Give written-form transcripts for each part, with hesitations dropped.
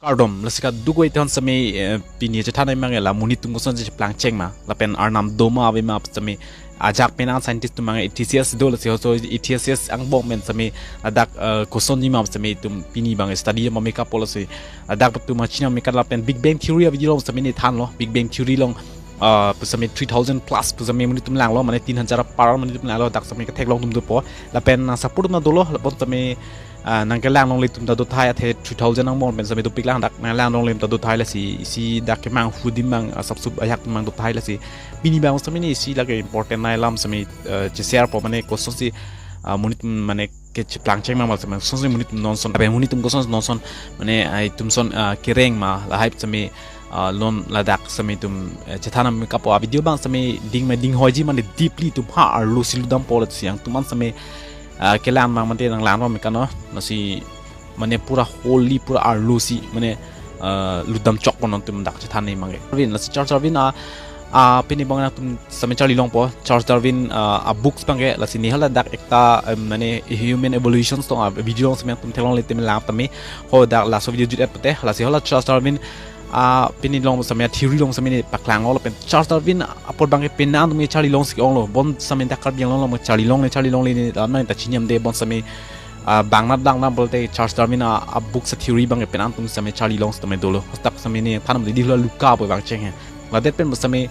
Kardom lasika dugoi ton sami pini je thanai mangela muni tum goson je plang cheng ma la pen arnam doma ave ma sami ajak pena scientist tum mang ETCS dol se so ETCS ang bom men sami adak goson ni ma sami tum pini bang study ma makeup policy adak tum ma china makeup la pen big bang theory of long sami ni than lo big bang theory long sami 3000 plus sami muni tum lang lo mane 3000 par muni tum lang lo dak sami ka thek long tum do po la pen support ma dolo la bon samiนังก็ล่างลงเลยตุ้มตาดูไทยเท2000นังมองเป็นสมัยตุปิกล่างดักนังล่างลงเลยตาดูไทยละสิดักเก็บมังฟูดิมังสับสุบอยากมังดูไทยละสิปีนี้บางสมัยนี้สิละก็ important ในลำสมัยจะเสียร์พอมันเนี่ยก็ส่งสิมุนิตมันเนี่ยก็จะพลังเช็งมาสมัยส่งสิมุนิตนอนสนแต่มุนิตก็ส่งนอนสนมันเนี่ยไอ้ตุ้มสนเกเรงมาละให้สมัยลอนละดักสมัยตุ้มจะทำมันกับว่าวิดีโอบางสมัยดิ่งหอยจีมันเนี่ย deeply ตุ้มหาลูซิลุดัมโพลต์เสียงตุ้มมันสมัยkelam mang mante nang lang rom mekano nasi mane pura holy pura arlusi mane ludam chok ponon tum dak chathan nei mange Darwin nasi Charles Darwin pini bang tum same Charlie long po Charles Darwin a books bange lasi ni hala dak ekta mane human evolution to video same tum thelong le tem lang tami ho dak la so video jut epte lasi hala Charles Darwin pini long samya theory long samya paklang ol pen Charles Darwin apor bang pen an mi Charlie long si ong lo bon samya dakar biang long Charlie long le ni na ta chinyam de bon samya bang na dang na bolte Charles Darwin a book sa theory bang pen an tum samya Charlie long samya dolo tak samya ni thanam di la luka bo bang cheng he la det pen samya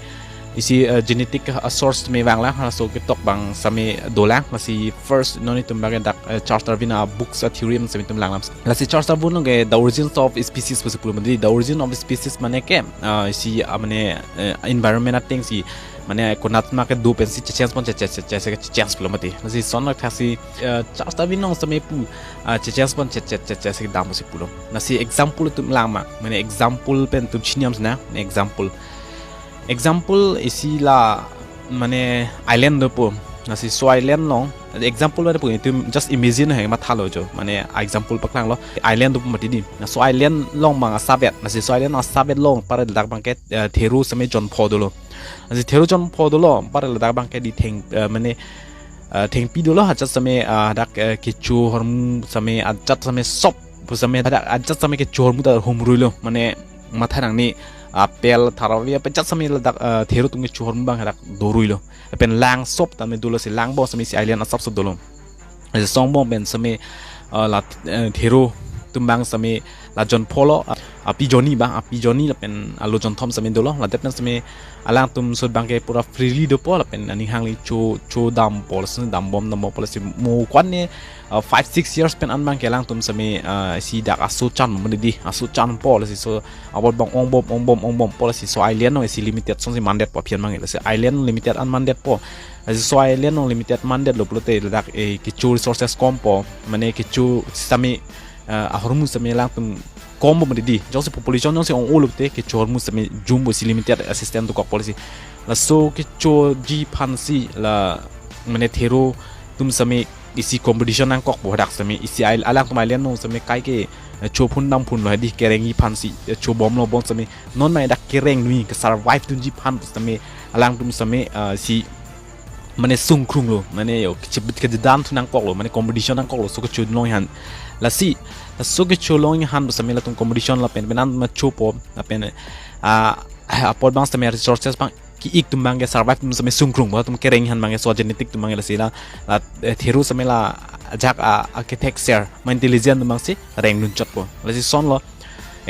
isi genetic source me bang la so ke tok bang samya dola masi first no ni tum bang dak Charles Darwin a book sa theory samya tum lang la si Charles Darwin ge the origins of species was pulum the origin of species mane ke isi mane environment things si mane konat ma ke do pen si chance pon chance pulum mati si son na thasi Charles Darwin no samya pu chance pon chance dam si pulum na si example tum lang ma mane example pen tum chinyam na example isi la mane island po nasi so island long example ba po tum just imagine he ma thalo jo mane example paklang lo island po mati di na so island long mga sabet nasi so island na sabet long para dak bangket theru same jon phodolo nasi theru jon phodolo para dak bangket di theng mane theng pi dolo ha just same dak kichu horm same ajat same sop po same dak ajat same ke chormu da homruilo mane matharang ni apel tharawia pechat sami ladak theru tungi chuhor bang hadak doruilo pen lang sop tame dulo si lang bo sami si island asap sop dolo as song bo ben sami la theru tumbang sami la jon polo api joni la pen alo jon thom sami dolo la dep sami alang tum sud bang ke pura freely do pol pen ani hangli chu dam pol sun dam bom dam pol si mo kwan ne 5-6 years pen an bang ke lang tum sami si dak asu chan mo di asu chan pol si so abot bang ong bom pol si so island no si limited son si mandat po pian mang si island limited an mandat po si so island no limited mandat lo plote dak e kichu resources kompo mane kichu sami ahormu sami lang tum kombo di jauh si population jauh si ong ulup te kichu hormu sami jumbo si limited assistant to kok policy la so kichu ji pansi la mane theru tum sami isi competition nang kok bodak sami isi alang tumai len no sami kai ke cho phun nam phun lo di kerengi phansi cho bom lo bom sami non mai dak kereng ni ke survive tun ji phan sami alang tum sami si mane sung krung lo mane yo chibit ke dan tu nang kok lo mane competition nang kok lo so ke chu long han la si so ke chu long han sami la tum competition la pen benan ma chu po la pen apol bang sami resources bang ki ik tum bang survive tum sami sung krung ba tum kereng han bang so genetic tum bang la sila la theru sami la jak architecture ma intelligent tum bang si reng nun chot po la si son lo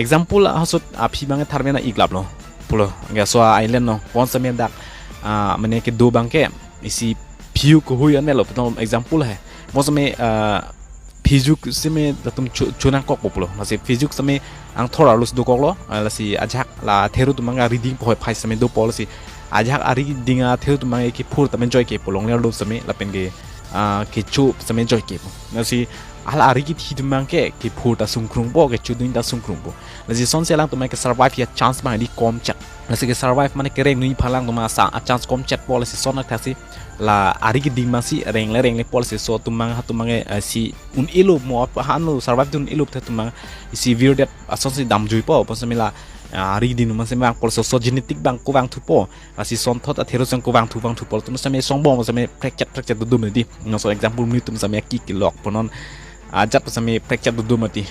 example hasut aphi bang tharmena iklap lo pulo nga so island no pon sami dak mane ke do bang ke isi phiu ko hui an melo pon example hai mo sami physics sami tum chunang kok populo la si physics sami ang thora lus do kok lo la si ajak la theru tum bang reading po phai sami do policy ajak ari dinga theru tum bang ki phur tam enjoy ke polong le lo sami la pen ge ke chu sami enjoy ke na si ala ari ki thi tum bang ke ki phur ta sung krung bo ke chu din ta sung krung bo la si son se lang tum ke survive ya chance bang di kom chat la si ke survive mane ke reng ni phalang tum sa chance kom chat bo la si son na thasi la ari ki ding bang si reng le policy so tum bang ha tum bang si un ilo mo han lo survive dun ilo tum bang si weird that son si dam jui po sami la ari din man semang pol so genetic bang ko bang thu po si son thot a theru sang ko bang thu pol tum sami song bom sami fracture du di no so example mi tum sami ki lok ponon ajak sami fracture du mati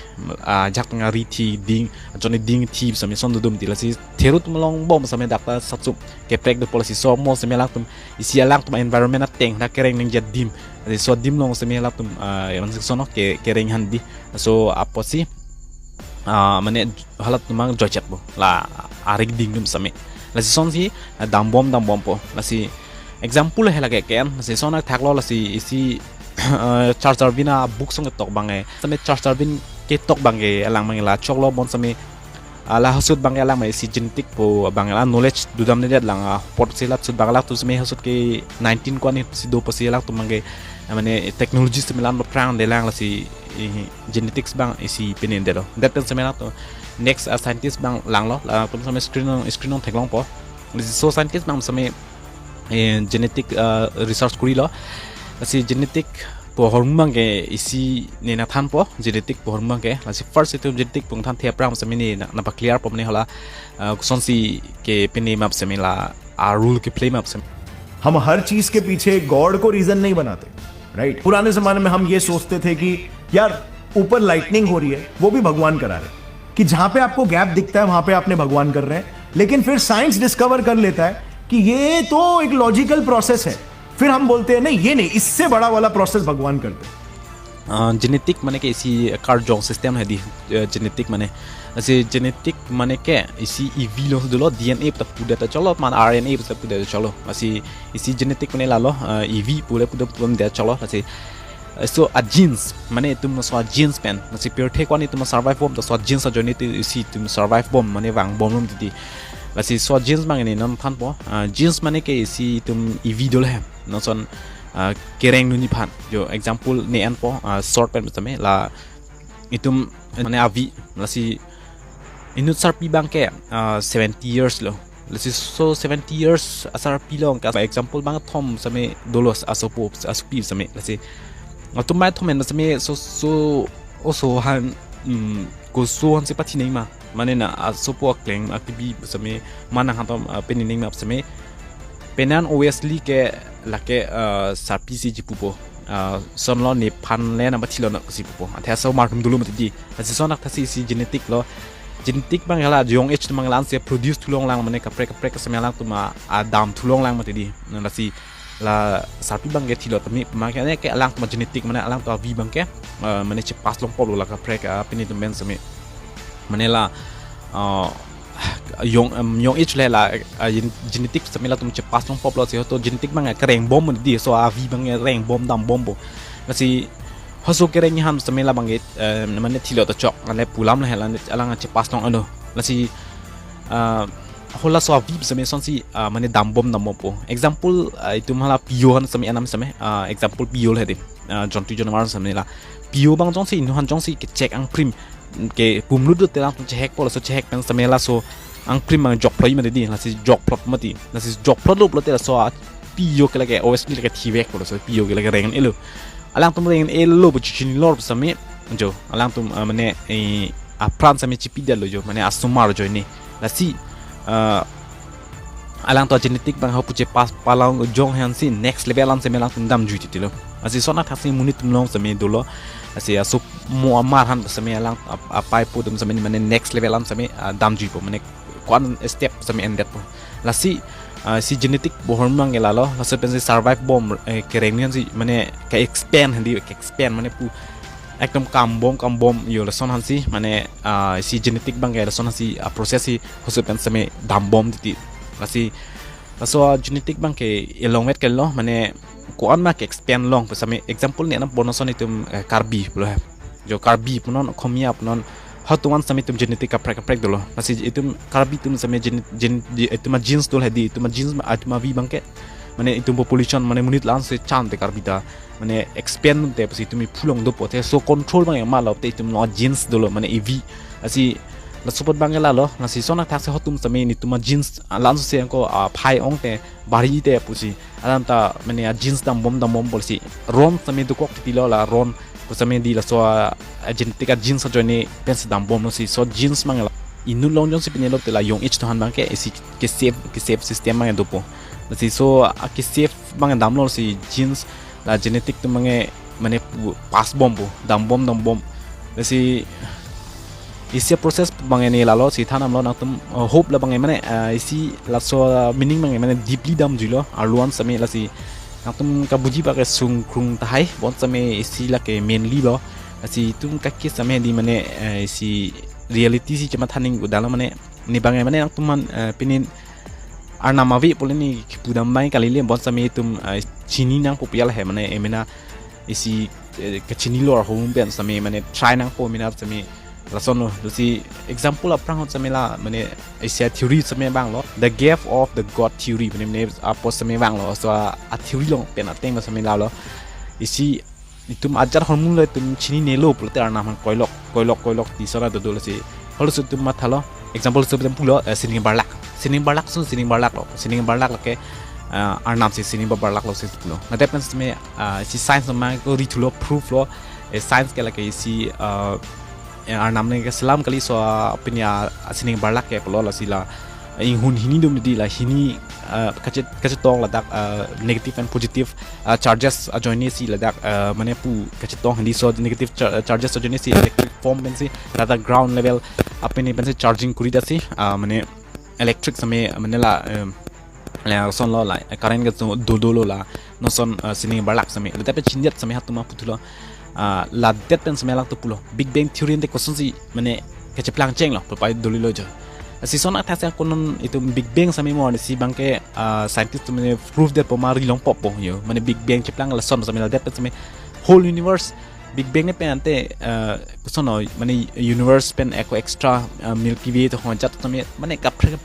ajak ngari ti ding joni ding ti sami son du mati lasi terut melong bom sami dakta satsup ke prek du policy so mo sami lang tum isi lang tum environment ateng na kereng ning jat dim so dim long sami lang tum yang sono ke kereng handi so aposi mane halat tumang jocet bo la arig ding dum sami lasi son si dam bom po lasi example hela ke ken lasi sona thaklo lasi isi charger bina book song tok bangai sami charger bin ke tok bangai alang mangila choklo bon sami ala hasud bangai alang mai si genetic po bangala knowledge dudam ne lang pot silat sud bangala tu sami hasud ke 19 kwani si do pasi alang tu mangai mane technology sami lan prang de lang la si genetics bang isi pinin de do that pen sami to next scientist bang lang lo la tu sami screen on theklong po so scientist bang sami genetic research kuri lo si genetic po hormone ke isi ne na than po genetic po hormone ke la si first itu genetic pung than thia pram sami ni na pa clear pom ne hola son si ke pini map sami la rule के play map sami हम हर चीज के पीछे गॉड को रीजन नहीं बनाते राइट पुराने जमाने में हम ये सोचते थे कि यार ऊपर लाइटनिंग हो रही है वो भी भगवान करा रहे कि जहां पे आपको गैप दिखता है वहां पे आपने भगवान कर रहे हैं लेकिन फिर साइंस डिस्कवर कर लेता है कि ये तो एक लॉजिकल प्रोसेस है फिर हम बोलते हैं नहीं ये नहीं इससे बड़ा वाला प्रोसेस भगवान करते हैं genetic माने के इसी कार्डियो सिस्टम है दी genetic माने ऐसे genetic माने के इसी EV लो दलो DNA तक पूरे तो चलो मान RNA तक पूरे तो चलो ऐसे इसी genetic माने लालो EV पूरे पूरे चलो ऐसे so a genes माने तुम सो genes पेन ऐसे pure take वानी तुम survive bomb तो सो genes जो नहीं तो इसी तुम survive bomb माने वांग bomb लोग दी ऐसे सो genes माने नम थान पो genes माने के इसी तुम EV दलो है नसन kereng nuni pan jo example ne an po short pen same la itum mane avi la si inut sarpi bang ke 70 years lo la si so 70 years asar pilong ka example bang thom same dolos asopo asupi same la si atum mai thom en same so oso han ko so han se pati nei ma mane na asopo kleng aktibi same mana hatom pening ma same penan obviously ke lake sarpi si jipupo sonlo ne pan le na bathilo na si pupo atha so markum dulu mati asi sonak thasi si genetic lo genetic bangala jong h manglan se produce tulong lang mane ka prek samalang tuma adam tulong lang mati di na si la sarpi bangge thilo tami makane ke alang tuma genetic mane alang to vi bangke mane che pas long polo la ka prek pini men same mane la yong ich le la genetic samela tum che pas long pop lo se to genetic bang ka reng bom di so avi bang reng bom dam bom bo la si hoso ke reng ham samela bang man thilo to chok le pulam la hela alanga che pas long ano la si hola so avi same son si mane dam bom po example itum hala pio han same anam same example pio le de jontu jonamar samela pio bang jong si nu han jong si ke check ang prim ke pumlu do telang tu check polo so check kan samela so ang prim ang jok ploi mati di la si jok plot mati la si jok plot lo plot te so pio ke lage osp lage thivek polo so pio ke lage rengan elo alang tum rengan elo bu chini lor same jo alang tum mane a pran same chipi de lo jo mane asumar jo ni la si alang to genetic bang ha puche pas palang jong han si next level an same lang tum dam juiti tilo asi sona thasi munit tum long same dolo asi asup mo amar han same alang apai pu dum same mane next level an same dam jui po mane kwan step same endet po la si si genetic bohon mangela lo la se pen survive bomb kereng nian si mane ka expand handi expand mane pu ekdom kam bom yo la son han si mane si genetic bangela la son han si process si hosu pen same dam bom ti la si la so genetic bang ke elong met kel lo mane ko an ma ke expand long pa same example ne na bonoson itum karbi lo ha jo karbi punon khomia punon hatuan same tum genetic ka prek dolo nasi itum karbi tum same gen itum genes dol hedi itum genes atma vi bangke mane itum population mane munit lan se chan te karbita mane expand te pasi tumi phulong do pothe so control bang ma lo te itum no genes dolo mane ev asi la support bangela lo nasi sona thak se hotum same ni tuma genes lan se ko phai ong te bari te pusi alam ta mane genes dam bom bolsi rom same do kok ti lo la ron same di la so genetic genes so joini pens dam bom no si so genes mangela inu long jong si pinelo te la yong ich to han bang ke esi ke save system mang do po si so ke save bang dam lo si genes la genetic to mange mane pas bom pu dam bom lasi isi proses bangai ni lalo si thanam lo naktum hope la bangai mane isi laso meaning bangai mane deeply dam julo arluan sami lasi naktum kabuji pakai sung krung tahai bon sami isi la ke mainly lo lasi tum kakki sami di mane isi reality si cuma thaning udala mane ni bangai mane naktum man pinin arnamavi poleni pudam bai kalile bon sami tum chini nang popial he mane emena isi kachini lo home ben sami mane try nang po mina sami lason lo si example aprang hot samela mane isia theory same bang lo the gap of the god theory mane apo same bang lo so a theory long pen ateng ma samela lo isi itum ajar hormon lo tum chini nelo pulte arna man koilok ti sora do lo si holo su tum mathalo example su tum pulo sining barlak lo ke arnam si sining barlak lo si pulo na depends me si science ma ko ritulo proof lo science ke la ke isi arnam ne ke salam kali so pinya sining barlak ke polo la sila inghun hini dum di la hini kachet tong la dak negative and positive charges join si la dak mane pu kachet tong handi so negative charges join si electric form ben si la dak ground level apni ben si charging kuri da si mane electric same mane la son lo la current ga do lo la no son sining barlak same la tape chinjat same hatuma putulo la det pen same lak to pulo big bang theory de question si mane kache plang cheng lo pai doli lo jo si son atas yang konon itu big bang same mo si bangke scientist mane prove that pomari long pop yo mane big bang cheplang la son same la det pen same whole universe big bang ne pen ante sono mane universe pen eko extra milky way to honjat same mane kapre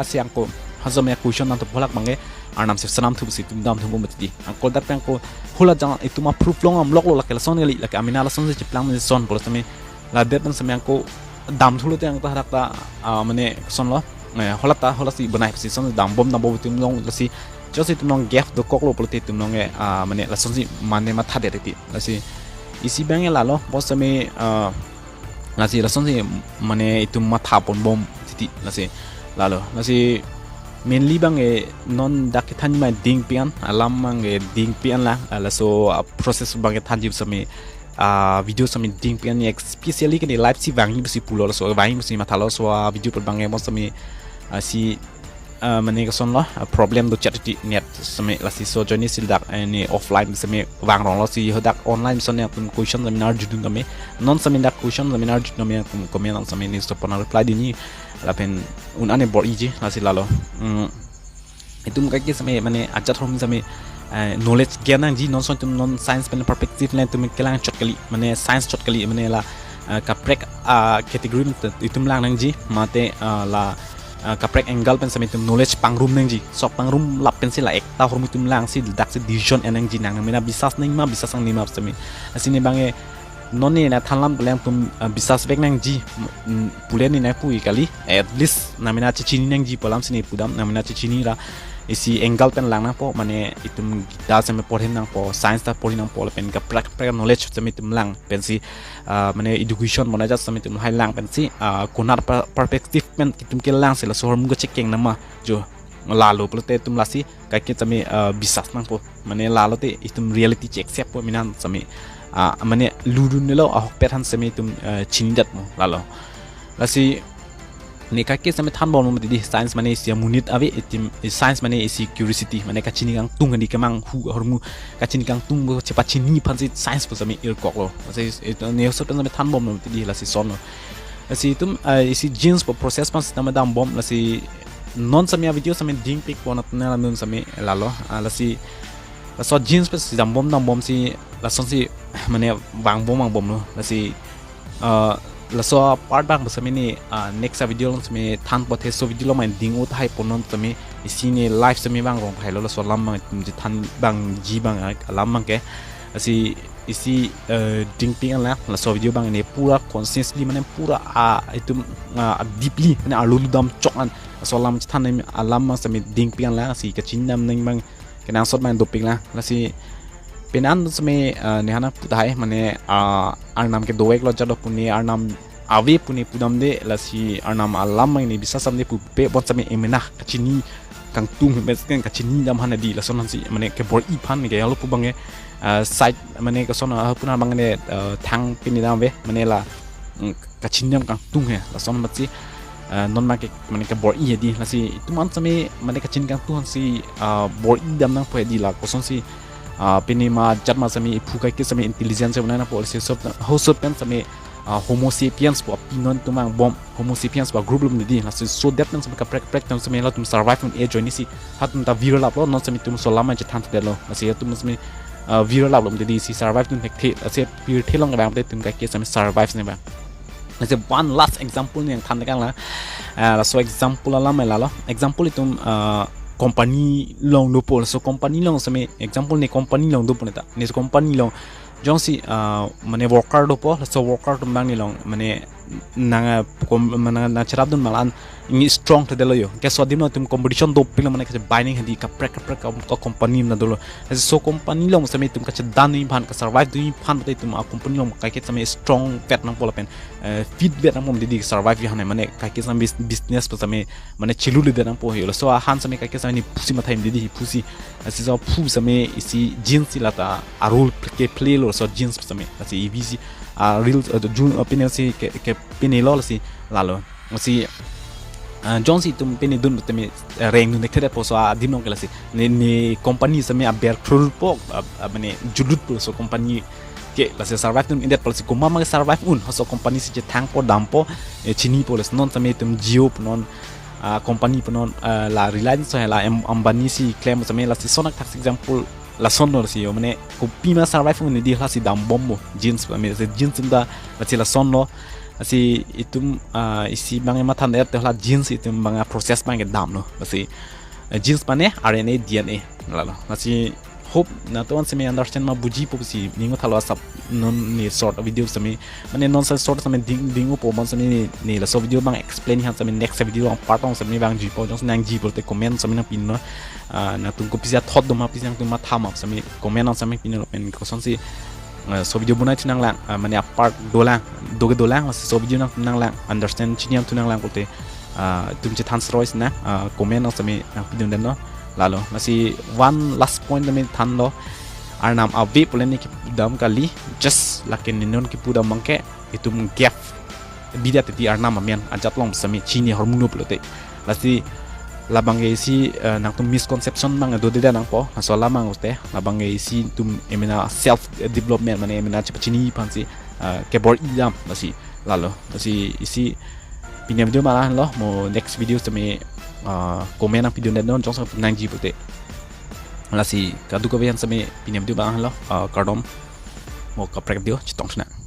asyang ko hazame question nang to bolak bange arnam se sanam thu si tum dam thu bomati angkol dat pen ko hula jang itu ma proof long am lok lo la kel son gali la amina la son se cheplang ne son bol same la det pen same ko dam thulu te ang ta hakta mane son lo hola si banai si son dam bom tum long la si just tum long gap do kok lo polite tum long mane la son si mane ma thade ti la si isi bang la lo bos same la si la son si mane itu ma tha pon bom ti la si la si mainly bang non dak than ma ding pian alam mang ding pian la so process bang than jib same video sami ding pian especially ke live si wangi si pulo so wangi si mathalo so video per bang mo sami si mane ka son lo problem do chat net sami la si so journey sil dak ni offline sami wang rong lo si hodak online son ya kun question seminar judung kami non sami dak question seminar judung kami kun comment sami ni stop na reply dini la pen un ane bor iji la si lalo itu muka ke sami mane ajat hormi sami knowledge ज्ञान जी non science pen perspective len tum kelang chot kali mane science chot kali mane la kaprek category itum lang nang ji mate la kaprek angle pen sami tum knowledge pangrum nang ji so pangrum lap pen sila ekta hormi tum lang si dak si division enang ji nang mena bisas nang ma bisas ang nima sami asini bange noni na thalam beleng tum bisas bek nang ji puleni na pui kali at least namina chichini nang ji polam sini pudam namina chichini la isi angle pen lang na po mane itum da same porhin nang po science ta porhin nang po pen ka practical knowledge same tum lang pen si mane education mona ja same tum hai lang pen si konar perspective pen tum ke lang sila so horm go checking nama jo lalo plote tum lasi ka ke same bisas nang po mane lalo te itum reality check accept po minan same mane ludun lo a pet han same tum chinjat mo lalo lasi ni kake same than bom mo di science mane sia munit ave itim science mane isi curiosity mane ka chini kang tung ni kamang hu hormu ka chini kang tung bo chepa chini phansi science po same ir kok lo se ne so same than bom mo di la si son si tum isi genes po process pan system dam bom la si non same video same ding pic po nat na nun same la lo la si la so genes po dam bom si la son si mane wang bom no la si la so part bang basame ni next video same than pothe so video main ding ut hai ponon same isini live same bang rong phai lo so lam ji than bang ji bang lam bang ke asi isi ding ping la so video bang ne pura consciously mane pura itu deeply mane alulu dam chokan so lam than alam same ding ping la si ka chin nam ning bang kenang sot main doping la si penan same nehana putai mane arnam ke doek lo jado puni arnam ave puni pudam de la si arnam alam ni bisa samne pu pe bon same emena kachini kang tung mes kan kachini dam hana di la sonan si mane ke bor i phan ke yalo pu bange side mane ka son puna bangane thang pini dam be mane la kachinyam kang tung he la son matsi non market mane ka bor i di la si tuman sami mane kachin kang tu si bor i dam nang phe di la ko son si pini ma jatma sami phukai ke sami intelligence bana na policy sob ho sob pen sami homo sapiens po pinon tumang bom homo sapiens ba group lum di la so that nang sami ka prek tang sami la tum survive on age join si hat ta viral up lo non sami tum so lama je than de lo la si tum sami viral up lum di si survive tum tek la si pir thelong ba tum ka ke sami survive ne ba la si one last example yang than kang la so example la la lo example itum company long do pol so company long sami example ni company long do puneta ni company long jong si mane worker do po so worker to mang ni long mane nanga na charab dun malan ini strong to delo yo ke so dim no tum competition do pila mane ke binding hadi ka prek ka company na dolo so company long sami tum ka dan ni ban ka survive du pan te tum company long ka ke sami strong pet nang pola pen feed bet nang mom di survive ya mane ka ke sami business pa sami mane chilu le nang po yo so han sami ka ke sami pusi ma thaim di pusi asi so pu sami isi jeans lata a role ke play lo so jeans sami asi ibisi real jun opinion si ke pini lo si lalo si John si tum pini dun temi reng dun nekte po so dimno kala si ni company sami a ber krul po mane judut po so company ke la se survive tum indet policy kuma ma survive un so company si je thang po dampo chini po les non sami tum jio non company po non la reliance so la ambani si claim sami la si sonak tax example la sonno si yo mane ko pima survive un di la si dam bombo jeans me se jeans da la si la sonno si itum isi bang matan der te la jeans itum bang process bang dam no si jeans pane RNA DNA la si hope na to on me understand ma buji po si ningo thalo sab non ni sort of video sami mane non sort sami dingo po man sami ni la so video bang explain han sami next video on part on sami bang ji po jong nang ji po te comment sami na pin no na tung ko pisia thot do ma pisia tung ma tham sami comment on sami pin no pen ko son si so video bunai tinang lang mane part dolang dolang so video nang lang understand chiniam tunang lang ko te tum je than strois na comment on sami na pin den no lalo masih one last point namin tando arnam avi poleni ki dam kali just lakin ninon ki pudam mangke itu gap bidat ti arnam amian ajat long sami chini hormono pelote lasi labang isi nang tum misconception mang do deda nang po so lamang uste labang isi tum emina self development mane emina chini pansi ke bor idam lasi lalo lasi isi pinjam video malah lo mo next video sami komen ang video na non jong sa nang ji pute la si kadu ko bihan sami pinjam video bang lo kardom mo ka prek dio chitong sna